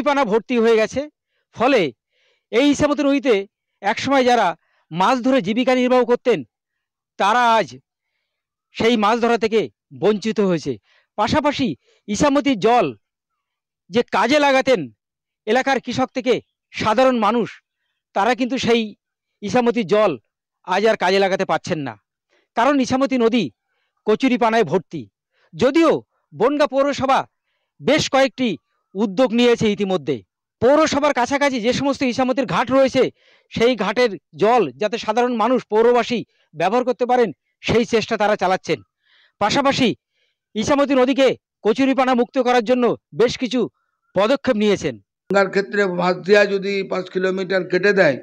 কচুরিপানা ভর্তি হয়ে গেছে। ফলে এই ইছামতি নদীতে একসময় যারা মাছ ধরে জীবিকা নির্বাহ করতেন তারা আজ সেই মাছ ধরা থেকে বঞ্চিত হয়েছে। পাশাপাশি ইছামতির জল যে কাজে লাগাতেন এলাকার কৃষক থেকে সাধারণ মানুষ, তারা কিন্তু সেই ইছামতির জল আজ আর কাজে লাগাতে পারছেন না, কারণ ইছামতি নদী কচুরিপানায় ভর্তি। যদিও বনগাঁ পৌরসভা বেশ কয়েকটি উদ্যোগ নিয়েছে ইতিমধ্যে। পৌরসভার কাছাকাছি যে সমস্ত ইছামতির ঘাট রয়েছে সেই ঘাটের জল যাতে সাধারণ মানুষ পৌরবাসী ব্যবহার করতে পারেন সেই চেষ্টা তারা চালাচ্ছেন। পাশাপাশি ইছামতি নদীকে কচুরিপানা মুক্ত করার জন্য বেশ কিছু পদক্ষেপ নিয়েছেন। বনগাঁর ক্ষেত্রে মাছ দিয়া যদি 5 কিলোমিটার কেটে দেয়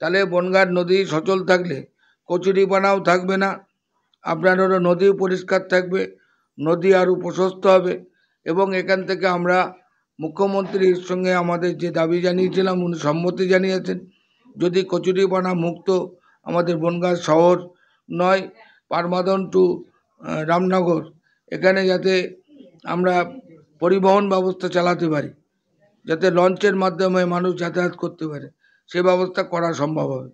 তাহলে বনগাঁর নদী সচল থাকলে কচুরিপানাও থাকবে না, আপনার হলো নদীও পরিষ্কার থাকবে, নদী আরও প্রশস্ত হবে। এবং এখান থেকে আমরা মুখ্যমন্ত্রীর সঙ্গে আমাদের যে দাবি জানিয়েছিলাম উনি সম্মতি জানিয়েছেন, যদি কচুরিপানা মুক্ত আমাদের বনগাঁ শহর নয়, পারমাদন টু রামনগর, এখানে যাতে আমরা পরিবহন ব্যবস্থা চালাতে পারি, যাতে লঞ্চের মাধ্যমে মানুষ যাতায়াত করতে পারে, সে ব্যবস্থা করা সম্ভব হবে।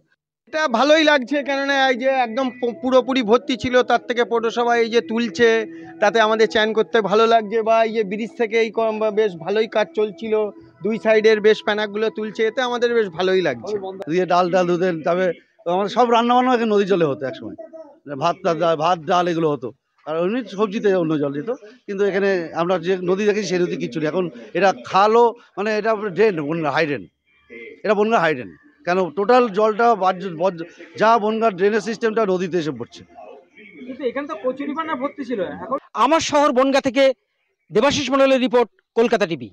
এটা ভালোই লাগছে, কেননা এই যে একদম পুরোপুরি ভর্তি ছিল, তার থেকে পৌরসভা এই যে তুলছে তাতে আমাদের চ্যান করতে ভালো লাগছে। বা এই যে ব্রিজ থেকে এই বেশ ভালোই কাজ চলছিল, দুই সাইডের বেশ প্যানাকগুলো তুলছে, এতে আমাদের বেশ ভালোই লাগছে। দিয়ে ডাল দুধের, তবে আমাদের সব রান্নাবান্না নদী জলে হতো একসময়, ভাত ডাল এগুলো হতো, আর এমনি সবজিতে অন্য জল যেত। কিন্তু এখানে আমরা যে নদী দেখেছি সেই নদী কিচ্ছু নেই এখন। এটা খালও মানে এটা ড্রেন, বনগাঁ হাই ড্রেন, এটা বনগাঁ হাই ড্রেন। কেন টোটাল জলটা যা বনগাঁর ড্রেনেজ সিস্টেমটা নদীতে এসে পড়ছে। আমার শহর বনগাঁ থেকে দেবাশিস মণ্ডলের রিপোর্ট, কলকাতা টিভি।